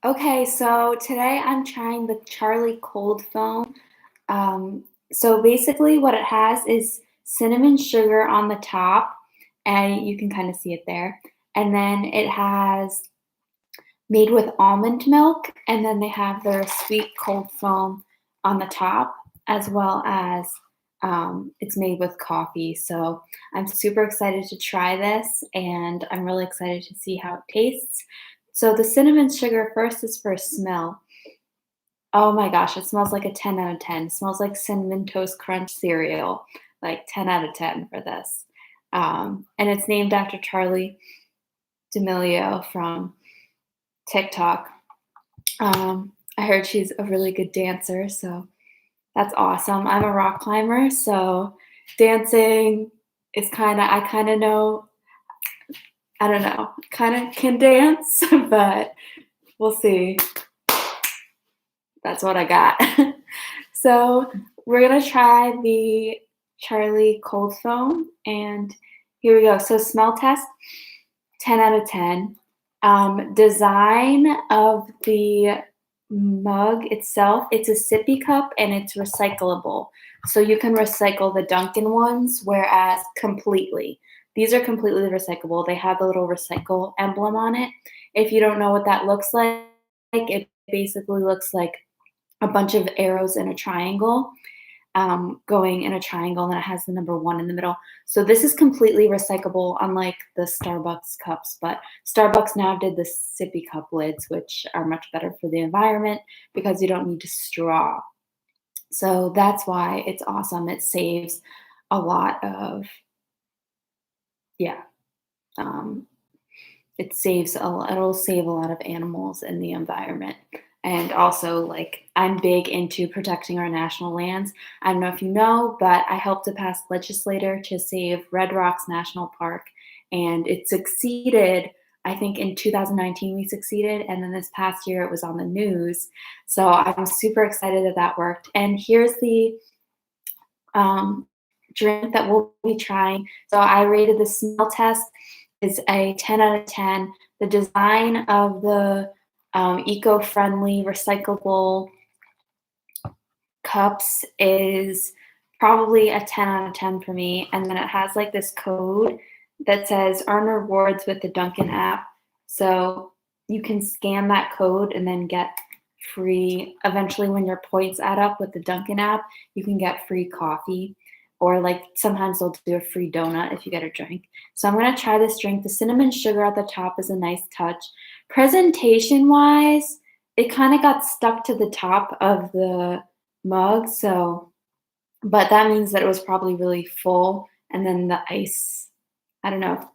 Okay, so today I'm trying the Charlie cold foam. So basically, what it has is cinnamon sugar on the top, and you can kind of see it there. And then it has made with almond milk, and then they have their sweet cold foam on the top, as well as it's made with coffee. So I'm super excited to try this, and I'm really excited to see how it tastes. So the cinnamon sugar first is for a smell. Oh my gosh, it smells like a 10 out of 10. It smells like cinnamon toast crunch cereal. Like 10 out of 10 for this. And it's named after Charlie D'Amelio from TikTok. I heard she's a really good dancer, so that's awesome. I'm a rock climber, so dancing is I kind of know, I don't know, kind of can dance, but we'll see. That's what I got. So we're gonna try the Charlie cold foam, and here we go. So smell test, 10 out of 10. Design of the mug itself, it's a sippy cup and it's recyclable. So you can recycle the Dunkin' ones, whereas completely. These are completely recyclable. They have the little recycle emblem on it. If you don't know what that looks like, it basically looks like a bunch of arrows in a triangle, going in a triangle, and then it has the number one in the middle. So this is completely recyclable, unlike the Starbucks cups. But Starbucks now did the sippy cup lids, which are much better for the environment because you don't need to straw. So that's why it's awesome. It saves a lot of, yeah, um, it'll save a lot of animals in the environment. And also, like, I'm big into protecting our national lands. I don't know if you know, but I helped to pass legislator to save Red Rocks National Park, and it succeeded. I think in 2019 we succeeded, and then this past year it was on the news. So I'm super excited that that worked. And here's the um, drink that we'll be trying. So I rated the smell test is a 10 out of 10. The design of the eco-friendly recyclable cups is probably a 10 out of 10 for me. And then it has like this code that says earn rewards with the Dunkin' app. So you can scan that code and then get free, eventually when your points add up with the Dunkin' app, you can get free coffee. Or like sometimes they'll do a free donut if you get a drink. So I'm gonna try this drink. The cinnamon sugar at the top is a nice touch. Presentation wise, it kind of got stuck to the top of the mug, so but that means that it was probably really full, and then the ice, I don't know,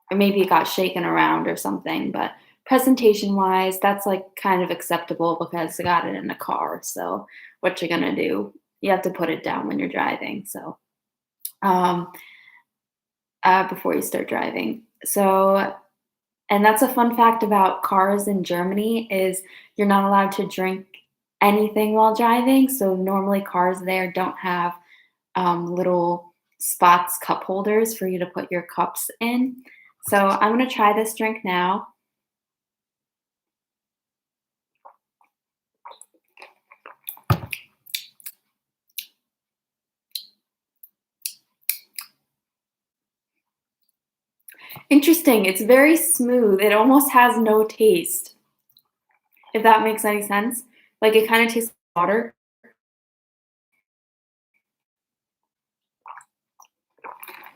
or maybe it got shaken around or something, but presentation-wise, that's, like, kind of acceptable because I got it in the car, so what you gonna do? You have to put it down when you're driving, so, um, before you start driving. So and that's a fun fact about cars in Germany is you're not allowed to drink anything while driving. So normally cars there don't have little spots, cup holders for you to put your cups in. So I'm gonna try this drink now. Interesting. It's very smooth. It almost has no taste, if that makes any sense. Like it kind of tastes like water.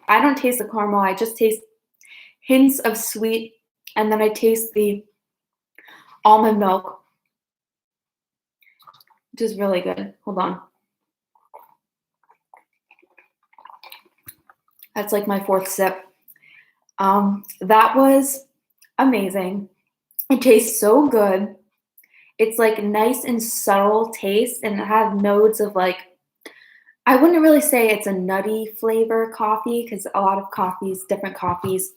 I don't taste the caramel. I just taste hints of sweet, and then I taste the almond milk, which is really good. Hold on. That's like my fourth sip. That was amazing. It tastes so good. It's like nice and subtle taste, and it has notes of like I wouldn't really say it's a nutty flavor coffee because a lot of coffees, different coffees,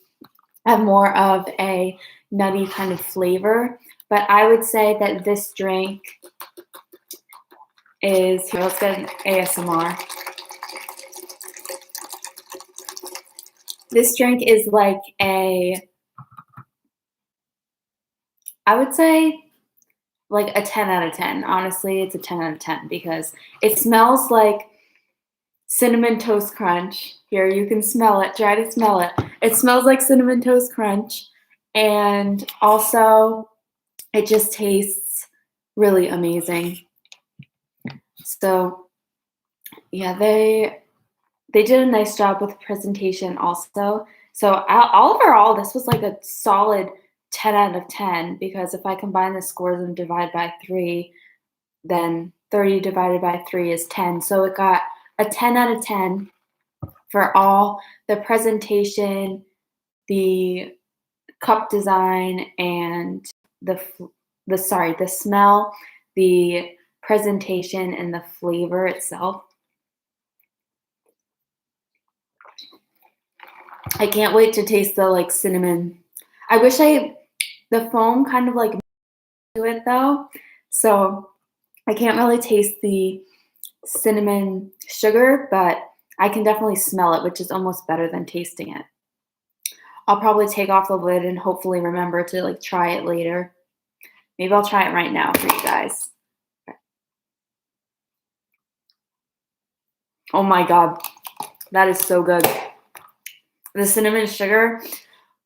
have more of a nutty kind of flavor. But I would say that this drink is here. Let's get an ASMR. This drink is like a I would say like a 10 out of 10. Honestly, it's a 10 out of 10 because it smells like cinnamon toast crunch. Here, you can smell it. Try to smell it. It smells like cinnamon toast crunch. And also, it just tastes really amazing. So, yeah, they did a nice job with the presentation also. So, all overall, this was like a solid 10 out of 10 because if I combine the scores and divide by 3, then 30 divided by 3 is 10. So it got a 10 out of 10 for all the presentation, the cup design, and the smell, the presentation, and the flavor itself. I can't wait to taste the like cinnamon. I wish the foam kind of like to it though, so I can't really taste the cinnamon sugar, but I can definitely smell it, which is almost better than tasting it. I'll probably take off the lid and hopefully remember to like try it later. Maybe I'll try it right now for you guys. Oh my god, that is so good. The cinnamon sugar,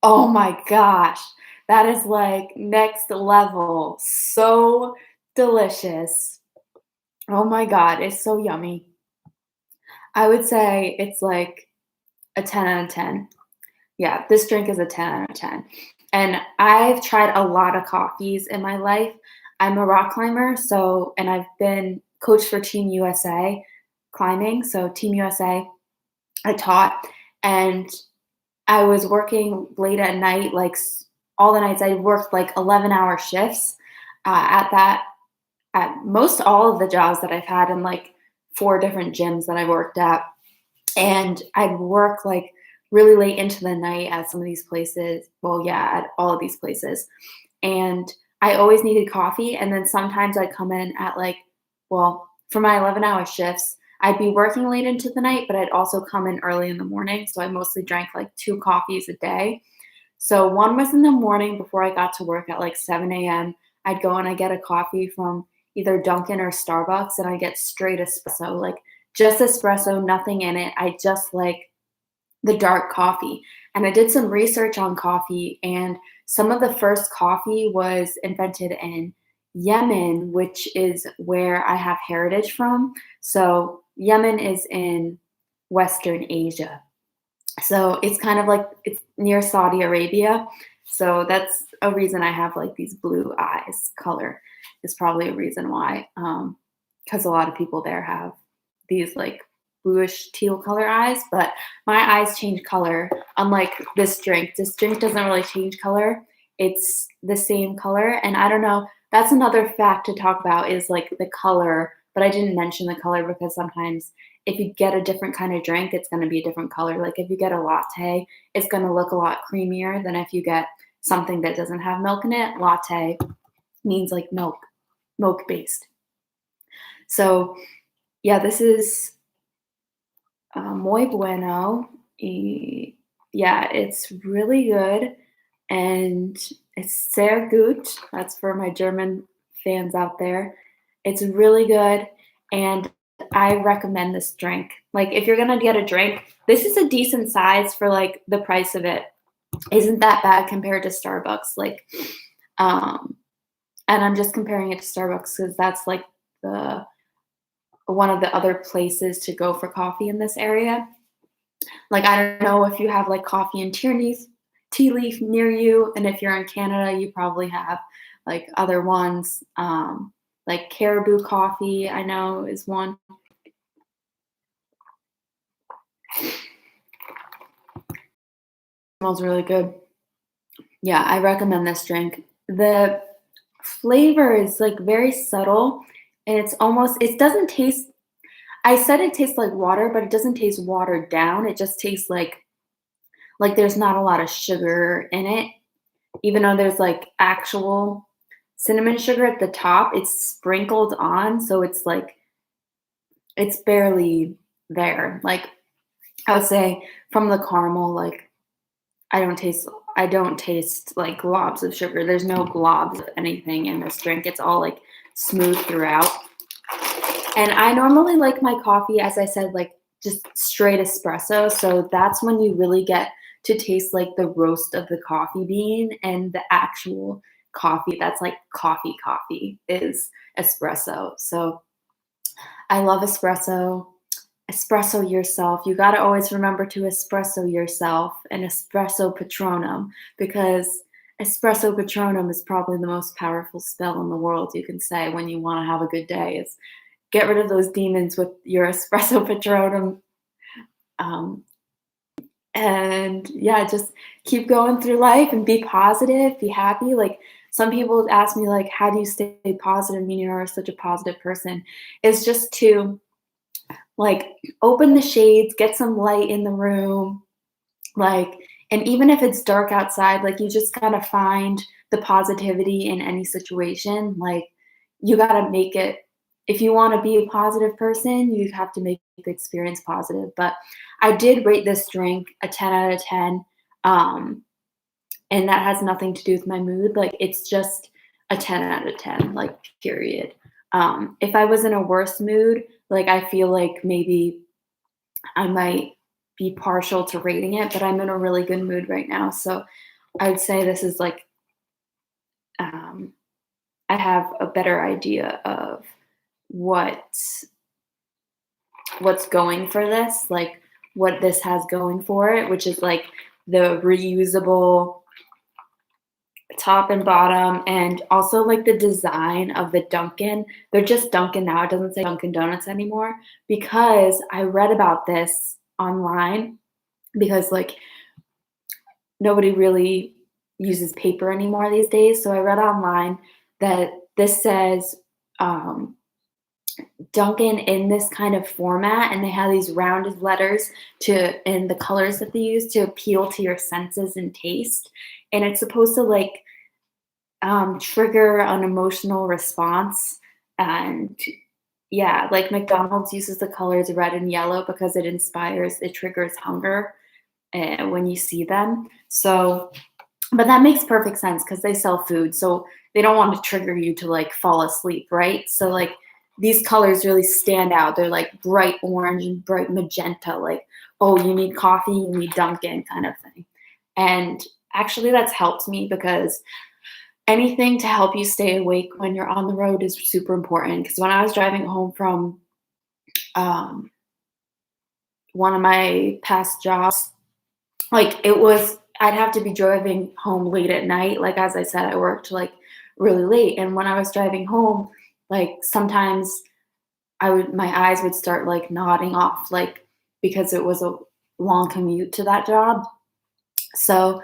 oh my gosh, that is like next level. So delicious. Oh my god, it's so yummy. I would say it's like a 10 out of 10. Yeah, this drink is a 10 out of 10. And I've tried a lot of coffees in my life. I'm a rock climber, and I've been coach for Team USA climbing. So Team USA, I taught, and I was working late at night, like all the nights. I worked like 11-hour shifts at most all of the jobs that I've had in like 4 different gyms that I worked at. And I'd work like really late into the night at some of these places. Well, yeah, at all of these places. And I always needed coffee. And then sometimes I'd come in at like, well, for my 11-hour shifts, I'd be working late into the night, but I'd also come in early in the morning. So I mostly drank like 2 coffees a day. So one was in the morning before I got to work at like 7 a.m. I'd go and I get a coffee from either Dunkin' or Starbucks, and I get straight espresso, like just espresso, nothing in it. I just like the dark coffee. And I did some research on coffee, and some of the first coffee was invented in Yemen, which is where I have heritage from. So Yemen is in Western Asia. So it's kind of like it's near Saudi Arabia. So that's a reason I have like these blue eyes. Color is probably a reason why, because a lot of people there have these like bluish teal color eyes, but my eyes change color. Unlike this drink doesn't really change color. It's the same color, and I don't know. That's another fact to talk about is like the color, but I didn't mention the color because sometimes if you get a different kind of drink, it's going to be a different color. Like if you get a latte, it's going to look a lot creamier than if you get something that doesn't have milk in it. Latte means like milk based. So yeah, this is muy bueno. Yeah, it's really good, and it's sehr gut. That's for my German fans out there. It's really good, and I recommend this drink. Like, if you're gonna get a drink, this is a decent size for like the price of it. Isn't that bad compared to Starbucks? Like, and I'm just comparing it to Starbucks because that's like the one of the other places to go for coffee in this area. Like, I don't know if you have like coffee and tea leaf near you, and if you're in Canada, you probably have like other ones. Like Caribou Coffee, I know is one. Smells really good. Yeah, I recommend this drink. The flavor is like very subtle, and it doesn't taste. I said it tastes like water, but it doesn't taste watered down. It just tastes like there's not a lot of sugar in it, even though there's like actual cinnamon sugar at the top. It's sprinkled on, so it's like it's barely there. Like I would say from the caramel, like I don't taste I don't taste like globs of sugar. There's no globs of anything in this drink. It's all like smooth throughout. And I normally like my coffee, as I said, like just straight espresso. So that's when you really get to taste like the roast of the coffee bean and the actual coffee that's like coffee is espresso. So I love espresso. Espresso yourself. You got to always remember to espresso yourself and espresso patronum because espresso patronum is probably the most powerful spell in the world you can say when you want to have a good day. Is get rid of those demons with your espresso patronum. Um, and yeah, just keep going through life and be positive, be happy. Like some people ask me, like, how do you stay positive? I mean, you're such a positive person. It's just to like open the shades, get some light in the room, like, and even if it's dark outside, like you just gotta find the positivity in any situation. Like you gotta make it, if you want to be a positive person, you have to make the experience positive. But I did rate this drink a 10 out of 10. Um, and that has nothing to do with my mood. Like it's just a 10 out of 10, like period. If I was in a worse mood, like I feel like maybe I might be partial to rating it, but I'm in a really good mood right now. So I'd say this is like, um, I have a better idea of what what's going for this, like what this has going for it, which is like the reusable top and bottom, and also like the design of the Dunkin'. They're just Dunkin' now. It doesn't say Dunkin' Donuts anymore because I read about this online because like nobody really uses paper anymore these days. So I read online that this says um, Dunkin' in this kind of format, and they have these rounded letters to in the colors that they use to appeal to your senses and taste. And it's supposed to like trigger an emotional response. And yeah, like McDonald's uses the colors red and yellow because it triggers hunger when you see them. So, but that makes perfect sense because they sell food. So they don't want to trigger you to like fall asleep, right? So, like, these colors really stand out. They're like bright orange and bright magenta, like, oh, you need coffee, you need Dunkin' kind of thing. And actually, that's helped me because anything to help you stay awake when you're on the road is super important. Because when I was driving home from um, one of my past jobs, like I'd have to be driving home late at night. Like as I said, I worked like really late, and when I was driving home, like sometimes my eyes would start like nodding off, like because it was a long commute to that job. So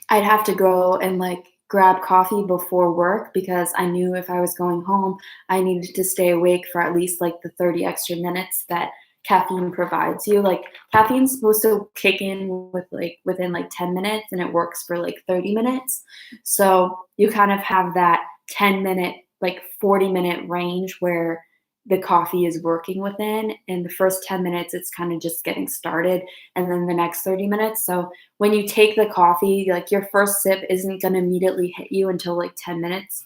I'd have to go and like grab coffee before work because I knew if I was going home, I needed to stay awake for at least like the 30 extra minutes that caffeine provides you. Like caffeine's supposed to kick in with like within like 10 minutes and it works for like 30 minutes. So you kind of have that 10-minute, like 40-minute range where the coffee is working within. In the first 10 minutes, it's kind of just getting started. And then the next 30 minutes. So when you take the coffee, like your first sip isn't going to immediately hit you until like 10 minutes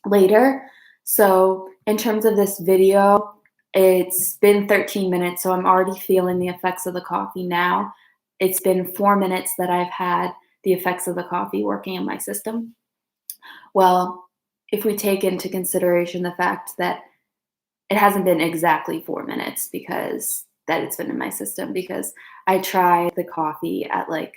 later. So in terms of this video, it's been 13 minutes. So I'm already feeling the effects of the coffee now. It's been 4 minutes that I've had the effects of the coffee working in my system. Well, if we take into consideration the fact that it hasn't been exactly 4 minutes because that it's been in my system, because I tried the coffee at like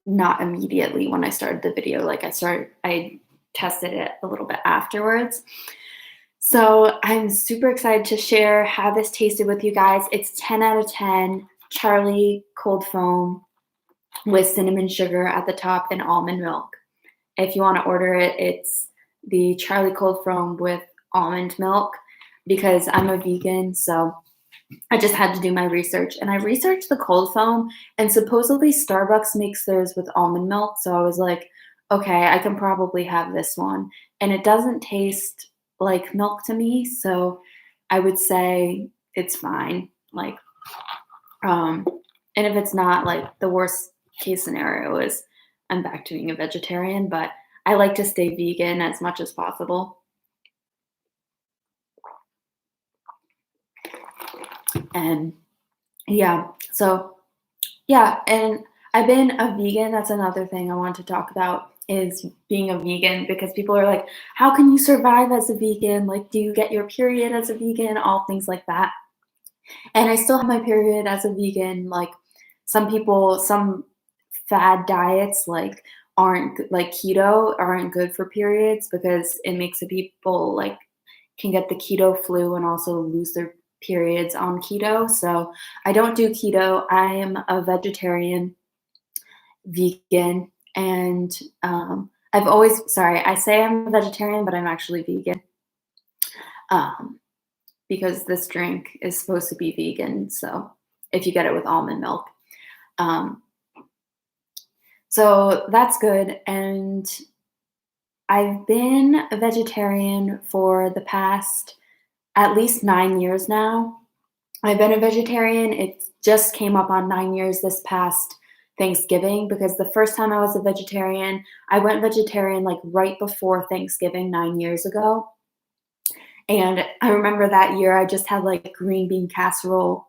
not immediately when I started the video. Like I tested it a little bit afterwards. So I'm super excited to share how this tasted with you guys. It's 10 out of 10 Charlie cold foam with cinnamon sugar at the top and almond milk. If you want to order it, it's the Charlie cold foam with almond milk because I'm a vegan. So I just had to do my research, and I researched the cold foam, and supposedly Starbucks makes theirs with almond milk. So I was like, okay, I can probably have this one. And it doesn't taste like milk to me. So I would say it's fine. Like, um, And if it's not, like, the worst case scenario is I'm back to being a vegetarian, but I like to stay vegan as much as possible. And yeah, so yeah, and I've been a vegan. That's another thing I want to talk about is being a vegan because people are like, how can you survive as a vegan? Like, do you get your period as a vegan? All things like that. And I still have my period as a vegan. Like, some fad diets like keto aren't good for periods because it makes the people like can get the keto flu and also lose their periods on keto. So I don't do keto. I am a vegetarian, vegan, and I say I'm a vegetarian, but I'm actually vegan um, because this drink is supposed to be vegan. So if you get it with almond milk. Um, so that's good. And I've been a vegetarian for the past at least 9 years now. I've been a vegetarian. It just came up on 9 years this past Thanksgiving because the first time I was a vegetarian, I went vegetarian like right before Thanksgiving 9 years ago. And I remember that year I just had like green bean casserole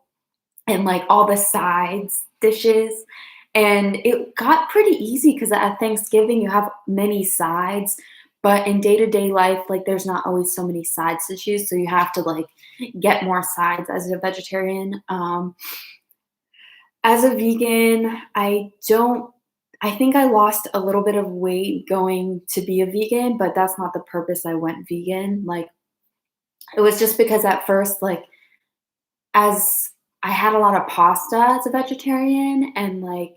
and like all the sides dishes. And it got pretty easy because at Thanksgiving you have many sides, but in day-to-day life, like there's not always so many sides to choose. So you have to like get more sides as a vegetarian. As a vegan, I think I lost a little bit of weight going to be a vegan, but that's not the purpose I went vegan. Like it was just because at first, like as I had a lot of pasta as a vegetarian and like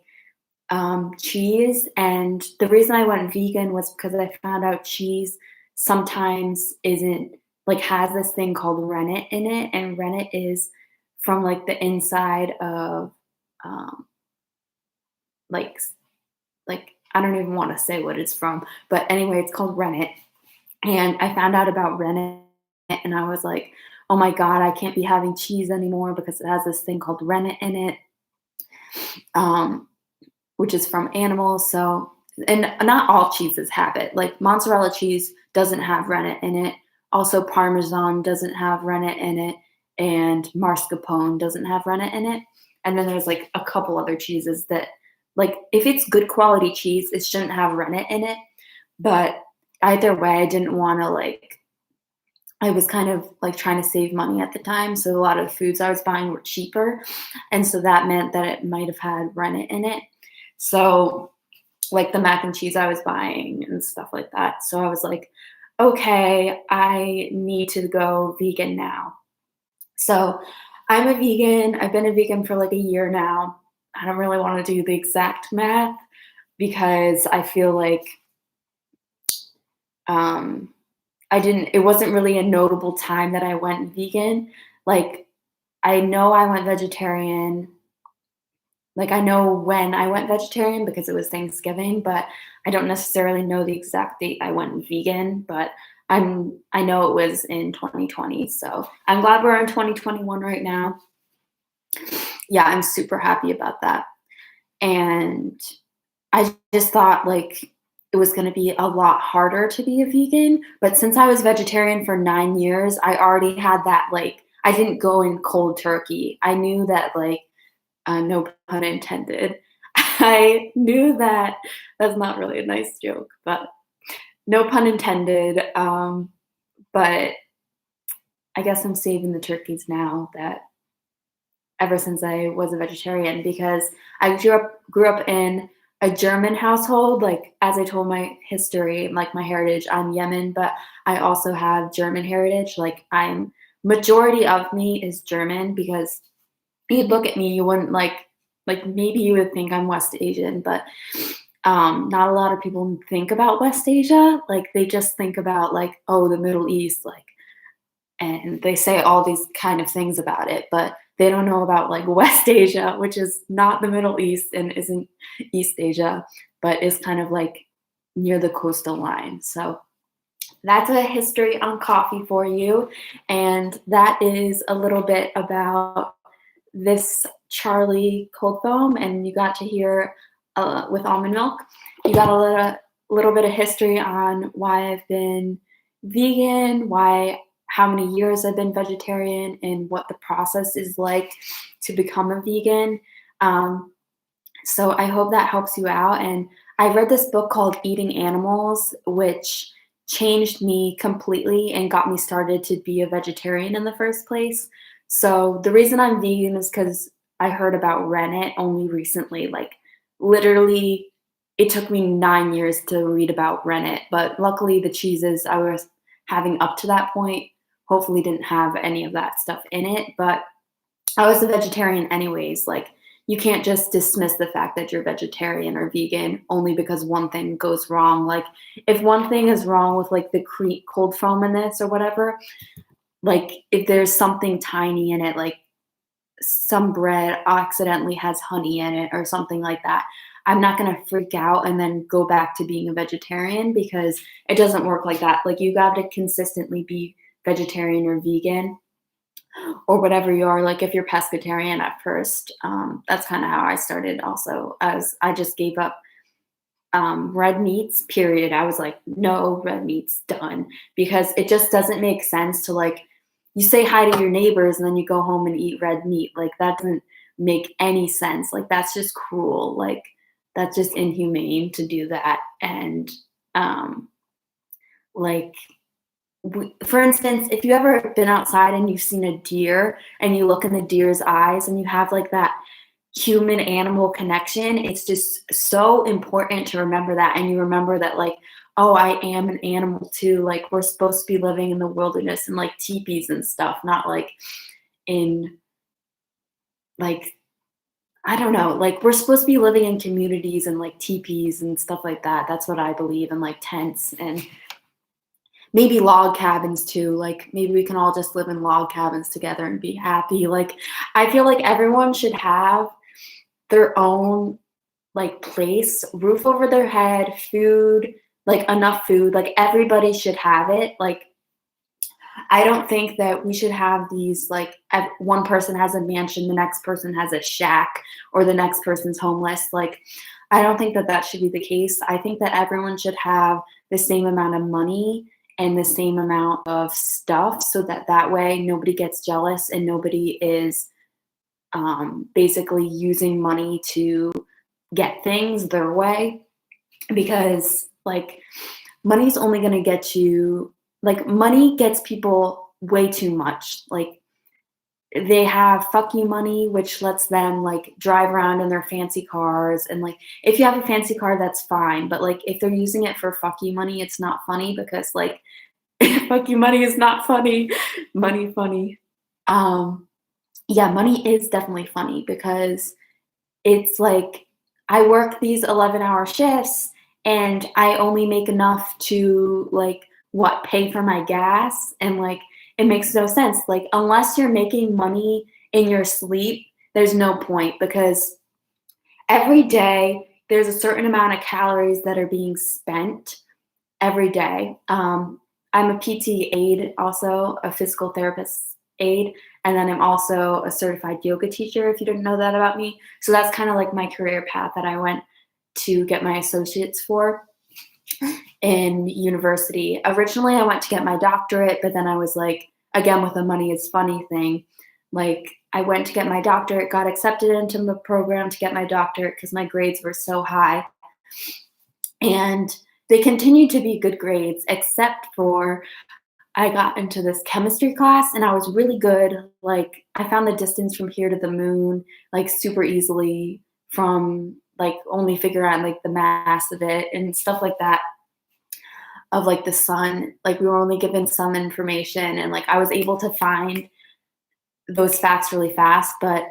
cheese. And the reason I went vegan was because I found out cheese sometimes isn't like has this thing called rennet in it, and rennet is from like the inside of um, like like I don't even want to say what it's from, but anyway, it's called rennet. And I found out about rennet, and I was like, oh my god, I can't be having cheese anymore because it has this thing called rennet in it. Which is from animals. So, and not all cheeses have it. Like mozzarella cheese doesn't have rennet in it. Also, Parmesan doesn't have rennet in it, and mascarpone doesn't have rennet in it. And then there's like a couple other cheeses that, like, if it's good quality cheese, it shouldn't have rennet in it. But either way, I didn't want to like. I was kind of like trying to save money at the time, so a lot of the foods I was buying were cheaper, and so that meant that it might have had rennet in it. So, like the mac and cheese I was buying and stuff like that. So I was like, okay, I need to go vegan now. So I'm a vegan. I've been a vegan for like a year now. I don't really want to do the exact math because I feel like um, it wasn't really a notable time that I went vegan. Like, I know I went vegetarian. Like, I know when I went vegetarian because it was Thanksgiving, but I don't necessarily know the exact date I went vegan, but I know it was in 2020. So I'm glad we're in 2021 right now. Yeah, I'm super happy about that. And I just thought like it was going to be a lot harder to be a vegan, but since I was vegetarian for 9 years, I already had that like I didn't go in cold turkey. I knew that like no pun intended. I knew that that's not really a nice joke, but no pun intended. But I guess I'm saving the turkeys now that ever since I was a vegetarian because I grew up in a German household. Like as I told my history, like my heritage, I'm Yemen, but I also have German heritage. Like I'm majority of me is German because you'd look at me, you wouldn't like maybe you would think I'm West Asian, but not a lot of people think about West Asia. Like they just think about like, oh, the Middle East, like, and they say all these kind of things about it, but they don't know about like West Asia, which is not the Middle East and isn't East Asia, but is kind of like near the coastal line. So that's a history on coffee for you. And that is a little bit about this Charlie cold foam, and you got to hear with Almondmilk, you got a little bit of history on why I've been vegan, how many years I've been vegetarian, and what the process is like to become a vegan. Um, so I hope that helps you out. And I read this book called Eating Animals, which changed me completely and got me started to be a vegetarian in the first place. So the reason I'm vegan is because I heard about rennet only recently. Like literally, it took me 9 years to read about rennet, but luckily the cheeses I was having up to that point hopefully didn't have any of that stuff in it. But I was a vegetarian anyways. Like, you can't just dismiss the fact that you're vegetarian or vegan only because one thing goes wrong. Like, if one thing is wrong with like the cold foam in this or whatever, like if there's something tiny in it, like some bread accidentally has honey in it or something like that, I'm not going to freak out and then go back to being a vegetarian, because it doesn't work like that. Like, you got to consistently be vegetarian or vegan or whatever you are. Like, if you're pescatarian at first, that's kind of how I started also, as I just gave up red meats, period. I was like, no red meats, done. Because it just doesn't make sense to, like, you say hi to your neighbors and then you go home and eat red meat. Like, that doesn't make any sense. Like, that's just cruel. Like, that's just inhumane to do that. And like, for instance, if you ever been outside and you've seen a deer and you look in the deer's eyes and you have like that human animal connection, it's just so important to remember that. And you remember that, like, oh, I am an animal too. Like, we're supposed to be living in the wilderness and like teepees and stuff, not like in, like, I don't know, like, we're supposed to be living in communities and like teepees and stuff like that. That's what I believe in, like tents and maybe log cabins too. Like, maybe we can all just live in log cabins together and be happy. Like, I feel like everyone should have their own like place, roof over their head, food, like enough food. Like, everybody should have it. Like, I don't think that we should have these like one person has a mansion, the next person has a shack, or the next person's homeless. Like, I don't think that that should be the case. I think that everyone should have the same amount of money and the same amount of stuff, so that that way nobody gets jealous and nobody is basically using money to get things their way. Because like, money's only going to get you, like, money gets people way too much. Like, they have fuck you money, which lets them like drive around in their fancy cars. And like, if you have a fancy car, that's fine. But like, if they're using it for fuck you money, it's not funny, because like, fuck you money is not funny. Money funny. Yeah, money is definitely funny, because it's like, I work these 11-hour shifts and I only make enough to like pay for my gas, and like, it makes no sense. Like, unless you're making money in your sleep, there's no point, because every day there's a certain amount of calories that are being spent every day. I'm a PT aide, also a physical therapist aide, and then I'm also a certified yoga teacher, if you didn't know that about me. So that's kind of like my career path that I went to get my associates for in university. Originally, I went to get my doctorate, but then I was like, again, with the money is funny thing, like, I went to get my doctorate, got accepted into the program to get my doctorate because my grades were so high. And they continued to be good grades, except for I got into this chemistry class and I was really good. Like, I found the distance from here to the moon like super easily, from like only figure out like the mass of it and stuff like that, of like the sun. Like, we were only given some information, and like, I was able to find those facts really fast. But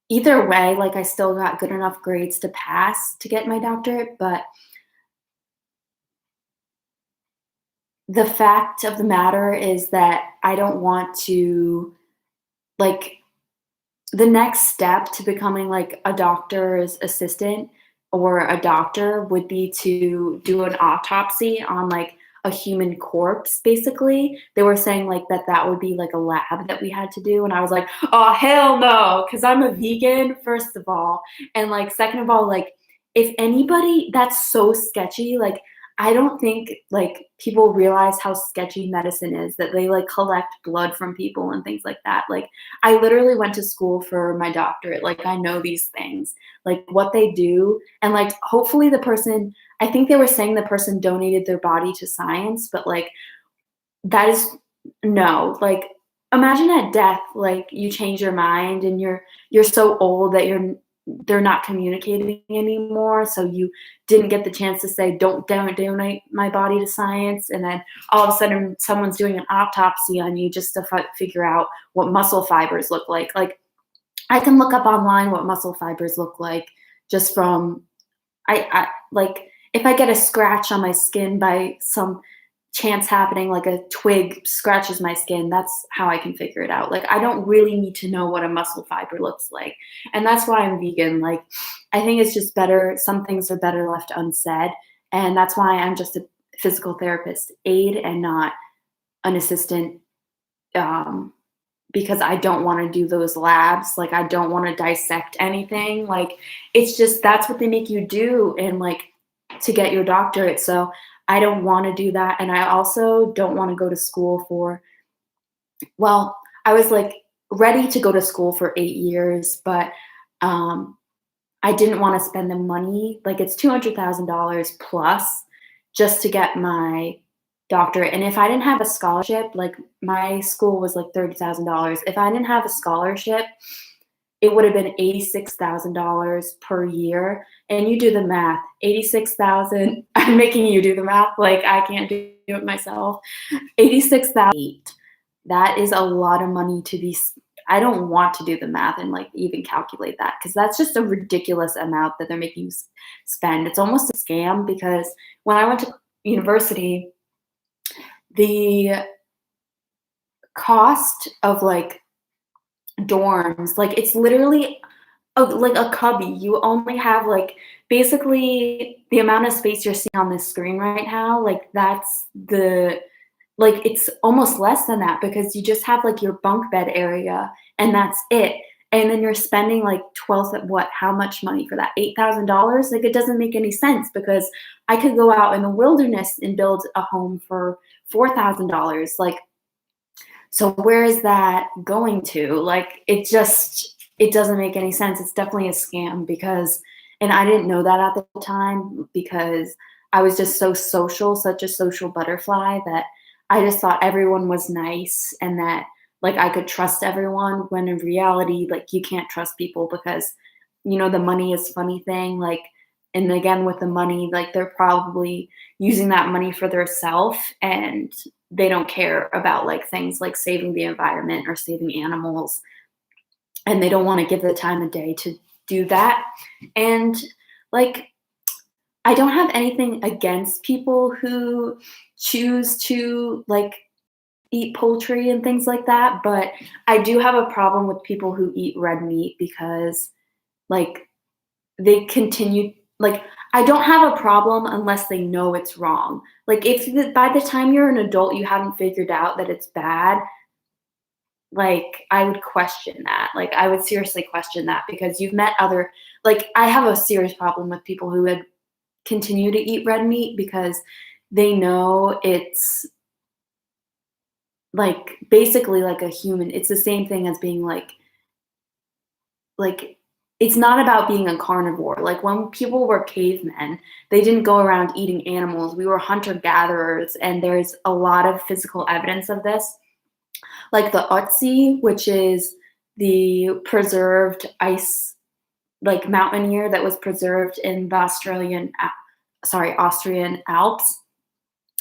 either way, like, I still got good enough grades to pass to get my doctorate. But the fact of the matter is that I don't want to, like, the next step to becoming like a doctor's assistant or a doctor would be to do an autopsy on like a human corpse, basically. They were saying like that would be like a lab that we had to do. And I was like, oh, hell no, because I'm a vegan, first of all. And like, second of all, like, if anybody, that's so sketchy. Like, I don't think like people realize how sketchy medicine is, that they like collect blood from people and things like that. Like, I literally went to school for my doctorate. Like, I know these things, like what they do. And like, hopefully the person, I think they were saying the person donated their body to science, but like, that is no, like, imagine at death, like, you change your mind and you're so old that they're not communicating anymore, so you didn't get the chance to say, "Don't donate my body to science," and then all of a sudden someone's doing an autopsy on you just to figure out what muscle fibers look like. Like, I can look up online what muscle fibers look like just from I like, if I get a scratch on my skin by some chance happening, like a twig scratches my skin, that's how I can figure it out. Like, I don't really need to know what a muscle fiber looks like. And that's why I'm vegan. Like, I think it's just better. Some things are better left unsaid. And that's why I'm just a physical therapist aide and not an assistant. Because I don't want to do those labs. Like, I don't want to dissect anything. Like, it's just, that's what they make you do. And like, to get your doctorate. So I don't want to do that. And I also don't want to go to school for, well, I was like ready to go to school for 8 years, but I didn't want to spend the money. Like, it's $200,000 plus just to get my doctorate. And if I didn't have a scholarship, like, my school was like $30,000. If I didn't have a scholarship, it would have been $86,000 per year. And you do the math, 86,000. I'm making you do the math. Like, I can't do it myself. 86,000. That is a lot of money to be. I don't want to do the math and like even calculate that, because that's just a ridiculous amount that they're making you spend. It's almost a scam, because when I went to university, the cost of like dorms, like, it's literally like a cubby. You only have like basically the amount of space you're seeing on this screen right now. Like, that's the, like, it's almost less than that, because you just have like your bunk bed area and that's it. And then you're spending like 12, what, how much money for that? $8,000? Like, it doesn't make any sense, because I could go out in the wilderness and build a home for $4,000. Like, so where is that going to? Like, it doesn't make any sense. It's definitely a scam, because, and I didn't know that at the time, because I was just so social, such a social butterfly, that I just thought everyone was nice and that like I could trust everyone, when in reality, like, you can't trust people, because, the money is funny thing. Like, and again, with the money, like, they're probably using that money for their self, and they don't care about like things like saving the environment or saving animals, and they don't want to give the time of day to do that. And like, I don't have anything against people who choose to like eat poultry and things like that, but I do have a problem with people who eat red meat, because like, they continue, like, I don't have a problem unless they know it's wrong. Like, if by the time you're an adult you haven't figured out that it's bad, like, I would question that. Like, I would seriously question that, because you've met other, like, I have a serious problem with people who would continue to eat red meat, because they know it's like basically like a human. It's the same thing as being like it's not about being a carnivore. Like, when people were cavemen, they didn't go around eating animals. We were hunter gatherers, and there's a lot of physical evidence of this. Like the Otzi, which is the preserved ice, like, mountaineer that was preserved in the Austrian Alps.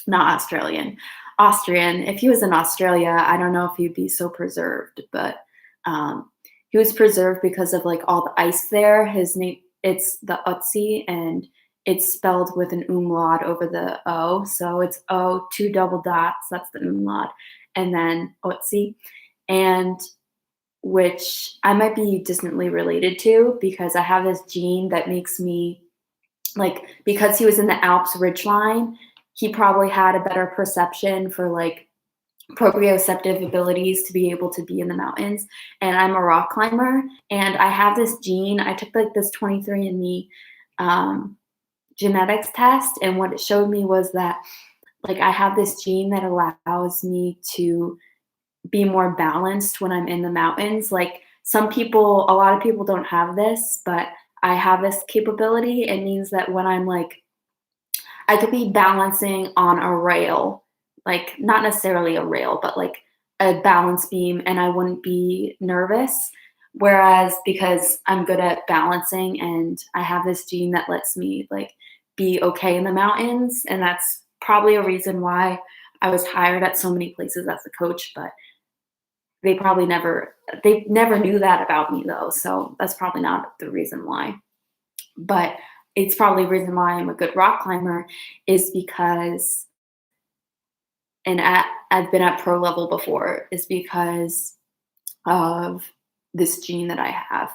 Not Australian. Austrian. If he was in Australia, I don't know if he'd be so preserved, but he was preserved because of like all the ice there. His name, it's the Otzi, and it's spelled with an umlaut over the O. So it's O, two double dots, that's the umlaut, and then Otzi, and which I might be distantly related to, because I have this gene that makes me, like, because he was in the Alps ridgeline, he probably had a better perception for like proprioceptive abilities to be able to be in the mountains. And I'm a rock climber, and I have this gene. I took like this 23andMe um, genetics test, and what it showed me was that like I have this gene that allows me to be more balanced when I'm in the mountains. Like a lot of people don't have this, but I have this capability. It means that when I'm like, I could be balancing on a rail, like not necessarily a rail, but like a balance beam, and I wouldn't be nervous. Whereas because I'm good at balancing and I have this gene that lets me like be okay in the mountains, and that's probably a reason why I was hired at so many places as a coach, but they never knew that about me though, so that's probably not the reason why. But it's probably the reason why I'm a good rock climber is because I've been at pro level before, is because of this gene that I have.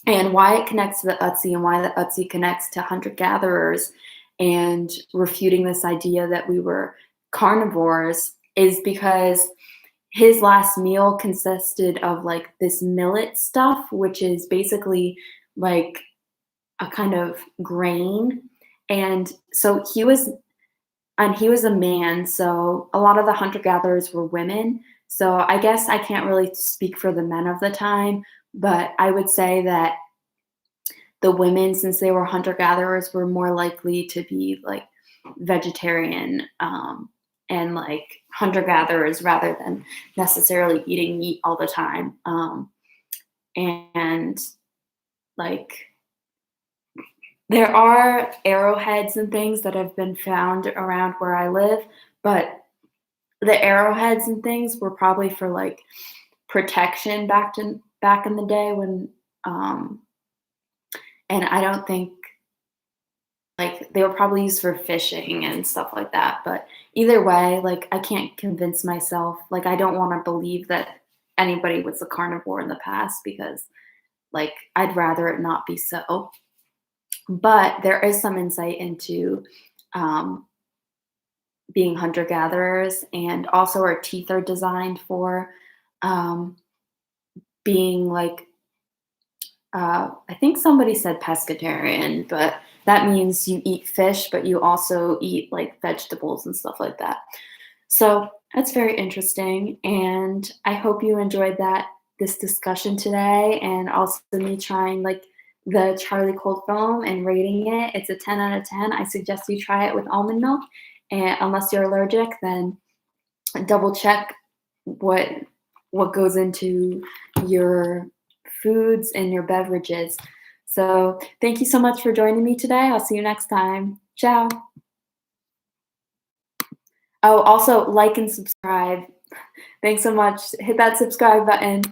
And why it connects to the Utsi and why the Utsi connects to hunter-gatherers and refuting this idea that we were carnivores is because his last meal consisted of like this millet stuff, which is basically like a kind of grain. And so he was a man, so a lot of the hunter gatherers were women. So I guess I can't really speak for the men of the time, but I would say that the women, since they were hunter gatherers, were more likely to be like vegetarian and like hunter gatherers rather than necessarily eating meat all the time. And like there are arrowheads and things that have been found around where I live, but the arrowheads and things were probably for like protection back in the day when and I don't think like they were probably used for fishing and stuff like that. But either way, like I can't convince myself, like I don't want to believe that anybody was a carnivore in the past because like I'd rather it not be so. But there is some insight into um, being hunter gatherers, and also our teeth are designed for um, being like I think somebody said pescatarian, but that means you eat fish, but you also eat like vegetables and stuff like that. So that's very interesting, and I hope you enjoyed this discussion today, and also me trying like the Charlie Cold foam and rating it. It's a 10 out of 10. I suggest you try it with almond milk, and unless you're allergic, then double check what goes into your foods and your beverages. So thank you so much for joining me today. I'll see you next time. Ciao. Oh, also like and subscribe. Thanks so much. Hit that subscribe button.